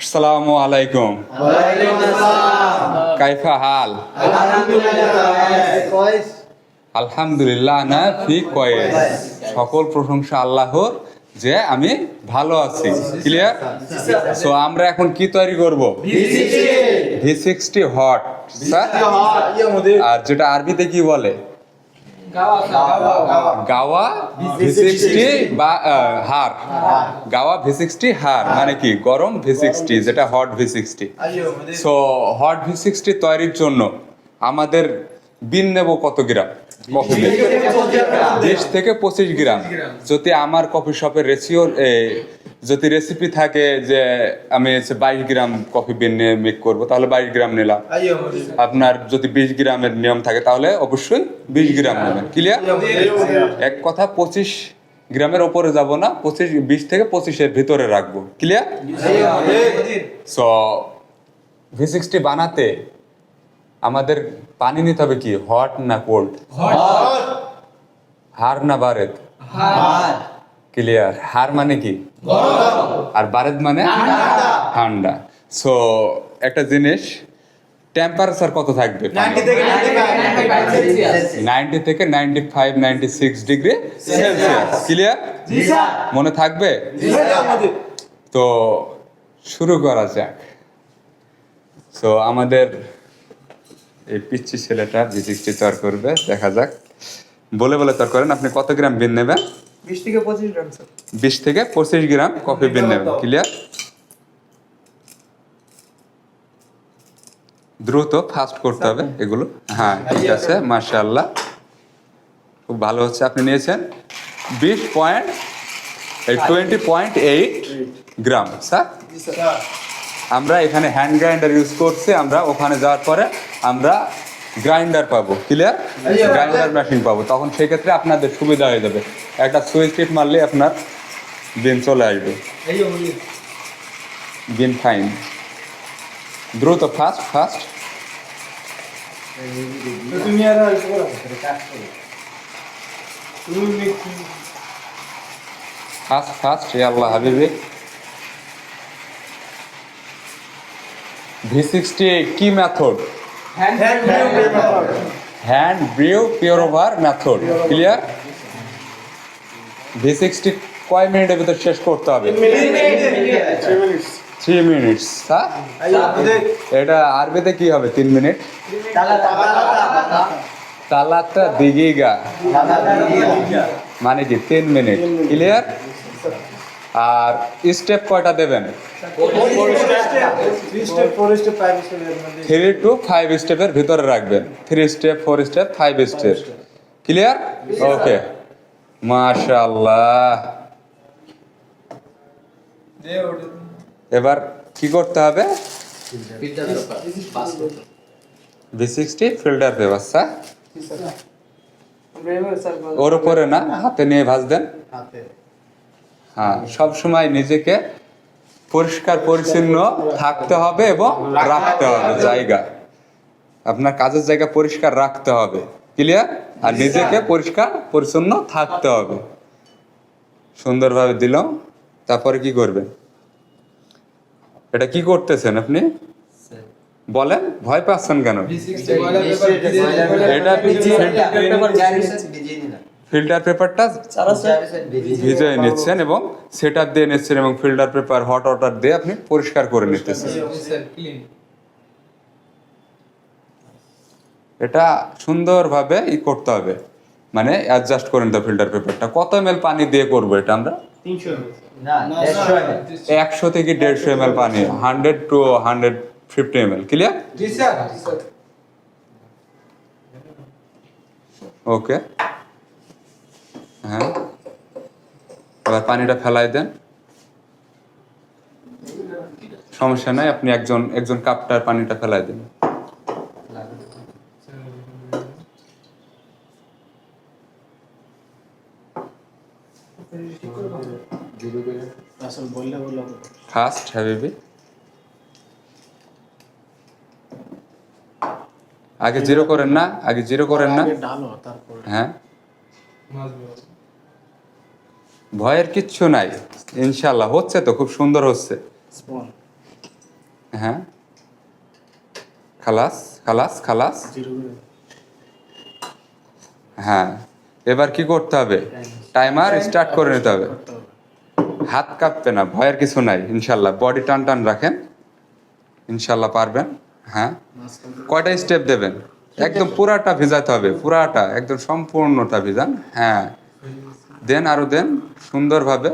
আসসালামু আলাইকুম। কাইফা হাল? আলহামদুলিল্লাহ না ফি কয়েস। সকল প্রশংসা আল্লাহর যে আমি ভালো আছি। ক্লিয়ার? সো আমরা এখন কি তৈরি করব? V60 hot. আর যেটা আরবিতে কি বলে? গাওয়া V60 বা হার। গাওয়া V60 হার মানে কি? গরম V60 যেটা hot V60। So hot V60 তৈরির জন্য আমাদের বিন নেব কত গ্রাম? কফি বিন 20 থেকে 25 গ্রাম। যদি আমার কফি শপের যদি রেসিপি থাকে যে আমি 22 গ্রাম কফি বিন নিয়ে মেক করবো, তাহলে 22 গ্রাম নিলাম। আপনার যদি 20 গ্রামের নিয়ম থাকে তাহলে অবশ্যই 20 গ্রাম নেবেন। ক্লিয়ার? এক কথা 25 গ্রামের ওপরে যাব না, 20 থেকে 25-এর ভিতরে রাখবো। ক্লিয়ার? সো V60 বানাতে আমাদের পানি নিতে হবে কি? হট না কোল্ড? হার না বারেদ? ক্লিয়ার? হার মানে কি? আর বারেদ মানে ঠান্ডা। সো একটা জিনিস, টেম্পারেচার কত থাকবে? 90 থেকে 95, 96 ডিগ্রি সেলসিয়াস। ক্লিয়ার? মনে থাকবে? তো শুরু করা যাক। সো আমাদের এই পিচ্ছি ছেলেটা V60 তৈরি করবে, দেখা যাক। বলে তৈরি করেন। আপনি কত গ্রাম বিন নেবেন? 20 থেকে 25 গ্রাম স্যার। 20 থেকে 25 গ্রাম কফি বিন নেবেন। ক্লিয়ার? দ্রুত ফাস্ট করতে হবে এগুলো। হ্যাঁ, ঠিক আছে, মাশাআল্লাহ, খুব ভালো হচ্ছে। আপনি নিয়েছেন 20.8 গ্রাম। স্যার আমরা এখানে হ্যান্ড গ্রাইন্ডার ইউজ করছি, আমরা ওখানে যাওয়ার পরে আমরা গ্রাইন্ডার পাবো। ক্লিয়ার? গ্রাইন্ডার মেশিন পাবো, তখন সেক্ষেত্রে আপনাদের সুবিধা হয়ে যাবে। একটা সুইচ টিপ মারলে আপনার বিন চলে আসবে। বিন ফাইন, দ্রুত ফাস্ট ফাস্ট ফাস্ট ফাস্ট। আল্লাহ হাবিবি। V60 কি method? Hand brew pure over method. Clear? V60 কয় মিনিটের ভিতর শেষ করতে হবে? 3 মিনিটস। হ্যাঁ, এটা আরবিতে কি হবে? 3 মিনিট। তালাতা দিগিগা মানে কি? 3 মিনিট। ক্লিয়ার? আর স্টেপ কয়টা দেবেন? 3 to 5 স্টেপের ভিতরে রাখবেন। 3 স্টেপ, 4 স্টেপ, 5 স্টেপ। ক্লিয়ার? ওকে, মাশাআল্লাহ। এবার কি করতে হবে? V60 filter paper. ওর উপরে না, হাতে নিয়ে ভাজবেন। হ্যাঁ, সব সময় নিজেকে পরিষ্কার পরিচ্ছন্ন থাকতে হবে এবং রাখতে হবে। জায়গা, আপনার কাজের জায়গা পরিষ্কার রাখতে হবে। ক্লিয়ার? আর নিজেকে পরিষ্কার পরিচ্ছন্ন থাকতে হবে। সুন্দরভাবে দিলাম। তারপরে কি করবেন? এটা কি করতেছেন আপনি? বলেন, ভয় পাচ্ছেন কেন? এটা ফিল্টার পেপারটা ভিজিয়ে নিচ্ছেন এবং সেটআপ দিয়ে নিচ্ছেন এবং ফিল্টার পেপার হট ওয়াটার দিয়ে আপনি পরিষ্কার করে নিতেছেন। এটা সুন্দরভাবে করতে হবে, মানে অ্যাডজাস্ট করে নিতে হবে ফিল্টার পেপারটা। কত ml পানি দিয়ে করবো এটা আমরা? 100 থেকে 150 ml পানি, 100 to 150 ml। ক্লিয়ার? ওকে, হ্যাঁ। এবার পানিটা ফেলাই দেন, সমস্যা নাই। আপনি একজন কাপটার পানিটা ফেলাই দেন। ফাস্ট হাবিবি। আগে জিরো করেন না, হ্যাঁ, ভয়ের কিচ্ছু নাই, ইনশাল্লাহ। হচ্ছে তো, খুব সুন্দর হচ্ছে। হ্যাঁ, খালাস খালাস খালাস। হ্যাঁ, এবার কি করতে হবে? টাইমার স্টার্ট করে নিতে হবে। হাত কাঁপবে না, ভয়ের কিছু নাই ইনশাল্লাহ। বডি টান টান রাখেন, ইনশাল্লাহ পারবেন। হ্যাঁ, কয়টা স্টেপ দেবেন? একদম পুরাটা ভিজাতে হবে, পুরাটা একদম সম্পূর্ণটা ভিজান। হ্যাঁ, দেন, আরো দেন সুন্দরভাবে।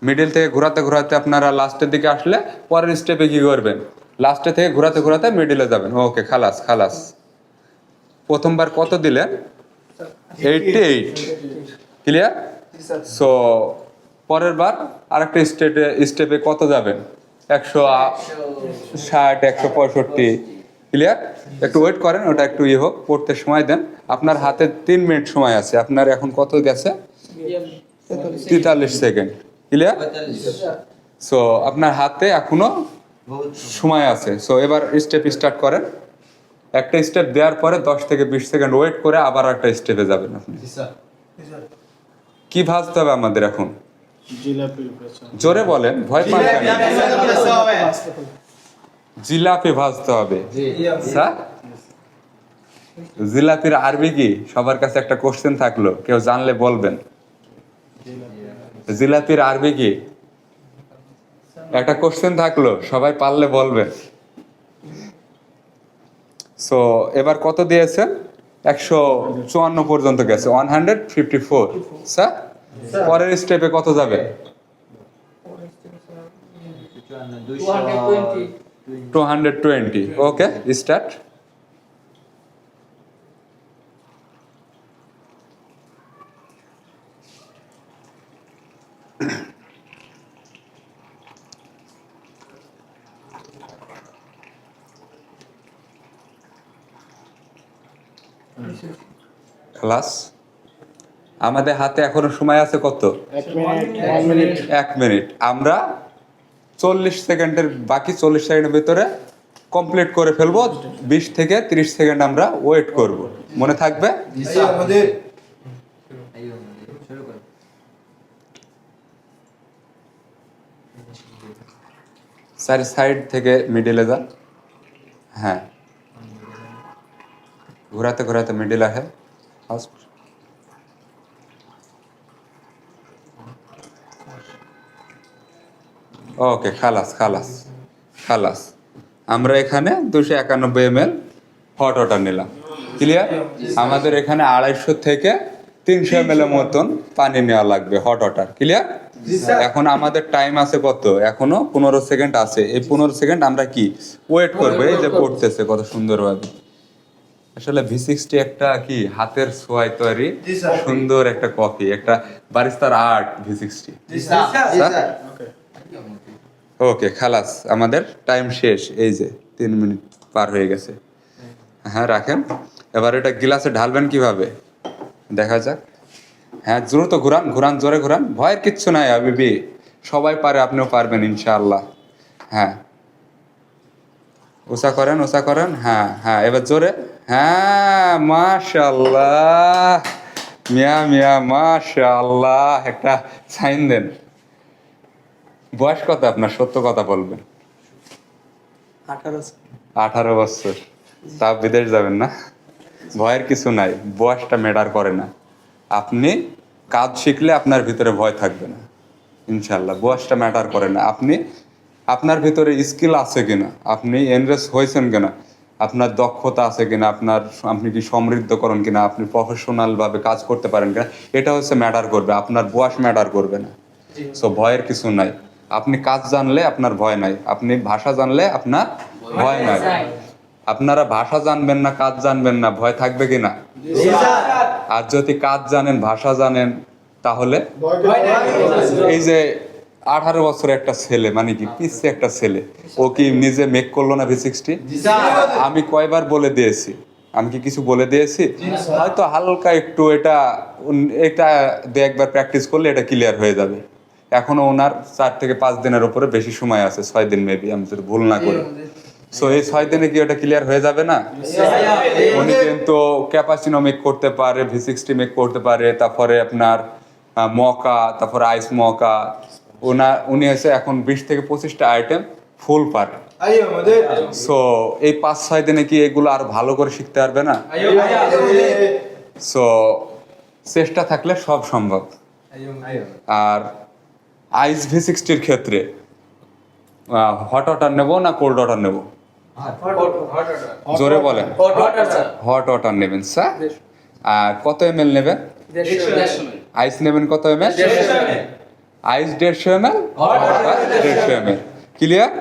মিডিল থেকে ঘোরাতে ঘোরাতে আপনারা লাস্টের দিকে আসলে পরের স্টেপে কি করবেন? লাস্টে থেকে ঘোরাতে ঘোরাতে মিডিলে যাবেন। ওকে, খালাস খালাস। প্রথমবার কত দিলেন? 88। ক্লিয়ার? সো পরের বার আরেকটা স্টেপে কত যাবেন? 160, 165। ক্লিয়ার? একটু ওয়েট করেন, ওটা একটু হোক, পড়তে সময় দেন। আপনার হাতে 3 মিনিট সময় আছে। আপনার এখন কত গেছে? 43 সেকেন্ড। ক্লিয়ার? সো আপনার হাতে এখনো সময় আছে। সো এবার স্টেপ স্টার্ট করেন। একটা স্টেপ দেওয়ার পরে 10 থেকে 20 সেকেন্ড ওয়েট করে আবার একটা স্টেপে যাবেন আপনি। কি ভাজতে হবে আমাদের এখন? জোরে বলেন, ভয় পান কেন? জিলাপি ভাজতে হবে। স্যার, জিলাপির আরবি কি? সবার কাছে একটা কোশ্চেন থাকলো, কেউ জানলে বলবেন। জিলাপির আরবি কি? একটা কোশ্চেন থাকলো, সবাই পারলে বলবেন। সো এবার কত দিয়েছেন? 154 পর্যন্ত গেছে, 154। স্যার, পরের স্টেপে কত যাবে? 220। ওকে, স্টার্ট। ক্লাস, আমাদের হাতে এখনো সময় আছে কত? 1 মিনিট। আমরা 40 সেকেন্ডের, বাকি 40 সেকেন্ডের ভিতরে কমপ্লিট করে ফেলবো। 20 থেকে 30 সেকেন্ড আমরা ওয়েট করব। মনে থাকবে? সাইড থেকে মিডিলে যান। হ্যাঁ, ঘোরাতে ঘোরাতে মিডিল আসে। ওকে, খালাস খালাস খালাস। আমরা এখানে 291 ml হট ওয়াটার নিলাম। ক্লিয়ার? আমাদের এখানে 250 থেকে 300 ml এর মতন পানি নেওয়া লাগবে, হট ওয়াটার। ক্লিয়ার? এখন আমাদের টাইম আছে কত? এখনো 15 সেকেন্ড আছে। এই 15 সেকেন্ড আমরা কি ওয়েট করবো? এই যে পড়তেছে কত সুন্দরভাবে। আসলে V60 একটা কি হাতের ছোঁয়ায় তৈরি সুন্দর একটা কফি, একটা বারিস্তার আর্ট V60। ওকে, খালাস, আমাদের টাইম শেষ। এই যে 3 মিনিট পার হয়ে গেছে। হ্যাঁ, রাখেন। এবার এটা গ্লাসে ঢালবেন কিভাবে দেখা যাক। হ্যাঁ, দ্রুত ঘুরান, ঘুরান, জোরে ঘুরান। ভয়ের কিচ্ছু নাই হাবিবি, সবাই পারে, আপনিও পারবেন ইনশাআল্লাহ। হ্যাঁ, ওসা করেন, ওসা করেন। হ্যাঁ হ্যাঁ, এবার জোরে। হ্যাঁ, মাশাআল্লাহ, মিয়া মিয়া, মাশাআল্লাহ। একটা সাইন দেন। বয়স কত আপনার? সত্য কথা বলবেন। 18 বছর। তাও বিদেশ যাবেন না? ভয়ের কিছু নাই, বয়সটা ম্যাটার করে না। আপনি কাজ শিখলে আপনার ভিতরে ভয় থাকবে না ইনশাল্লাহ। বয়সটা ম্যাটার করে না। আপনার ভিতরে স্কিল আছে কিনা, আপনি এনরেস হয়েছেন কিনা, আপনার দক্ষতা আছে কিনা, আপনি কি সমৃদ্ধকরণ কিনা, আপনি প্রফেশনাল ভাবে কাজ করতে পারেন কিনা, এটা হচ্ছে ম্যাটার করবে। আপনার বয়স ম্যাটার করবে না। সো ভয়ের কিছু নাই। আপনি কাজ জানলে আপনার ভয় নাই, আপনি ভাষা জানলে আপনার ভয় নাই। আপনারা ভাষা জানবেন না, কাজ জানবেন না, ভয় থাকবে কিনা? আর যদি কাজ জানেন, ভাষা জানেন, তাহলে এই যে 18 বছরের একটা ছেলে, মানে কি পিচ্ছে একটা ছেলে, ও কি নিজে মেক করলো না V60? আমি কয়বার বলে দিয়েছি, আমি কি কিছু বলে দিয়েছি? হয়তো হালকা একটু এটা একবার প্র্যাকটিস করলে এটা ক্লিয়ার হয়ে যাবে। এখনো ওনার 4 থেকে 5 দিনের উপরে বেশি সময় আছে, 6 দিন মেবি, আমি যদি ভুল না করি। সো এই 6 দিনে কি ওটা ক্লিয়ার হয়ে যাবে না? উনি কিন্তু ক্যাপাচিনো মেক করতে পারে, V60 মেক করতে পারে, তারপরে আপনার মকা, তারপরে আইস মকা। উনি হচ্ছে এখন 20 থেকে 25টা আইটেম ফুল পারে। ايوه مدير সো এই 5-6 দিনে কি এগুলো আর ভালো করে শিখতে পারবে না? ايوه مدير সো চেষ্টা থাকলে সব সম্ভব। ايوه আর আইস V60 এর ক্ষেত্রে হট ওয়াটার নেব না কোল্ড ওয়াটার নেব? জোরে বলেন। হট ওয়াটার নেবেন স্যার। আর কত ml নেবেন? আইস নেবেন কত ml? Ice 150 ml, hot water 150 ml। Clear?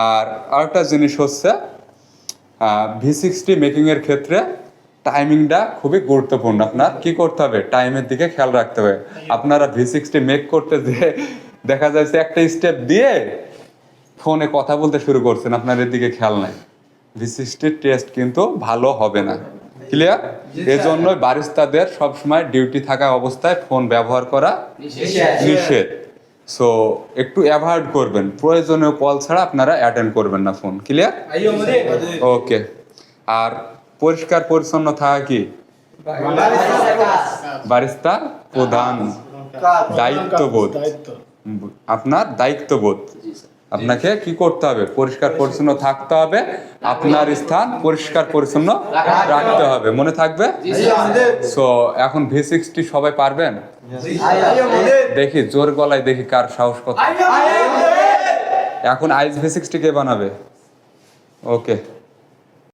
আর আরেকটা জিনিস হচ্ছে V60 মেকিং এর ক্ষেত্রে টাইমিংটা খুবই গুরুত্বপূর্ণ। আপনার কি করতে হবে? টাইমের দিকে খেয়াল রাখতে হবে। আপনারা V60 মেক করতে যে দেখা যাচ্ছে একটা স্টেপ দিয়ে ফোনে কথা বলতে শুরু করছেন, আপনার এর দিকে খেয়াল নাই, V60 টেস্ট কিন্তু ভালো হবে না। ক্লিয়ার? এজন্য বারিস্তাদের সবসময় ডিউটি থাকা অবস্থায় ফোন ব্যবহার করা নিষেধ। সো একটু অ্যাভয়েড করবেন, প্রয়োজনীয় কল ছাড়া আপনারা অ্যাটেন্ড করবেন না ফোন। ক্লিয়ার? ايوه مدير ওকে। আর পরিষ্কার পরিচ্ছন্ন থাকা কি বারিস্তা প্রধান দায়িত্ববোধ। আপনার দায়িত্ববোধ, আপনাকে কি করতে হবে? পরিষ্কার পরিচ্ছন্ন থাকতে হবে, আপনার স্থান পরিষ্কার পরিচ্ছন্ন রাখতে হবে। মনে থাকবে? সো এখন V60 সবাই পারবেন? ايوه مدير দেখি জোর গলায়, দেখি কার সাহস কত। এখন আইস V60 কে বানাবে? ওকে।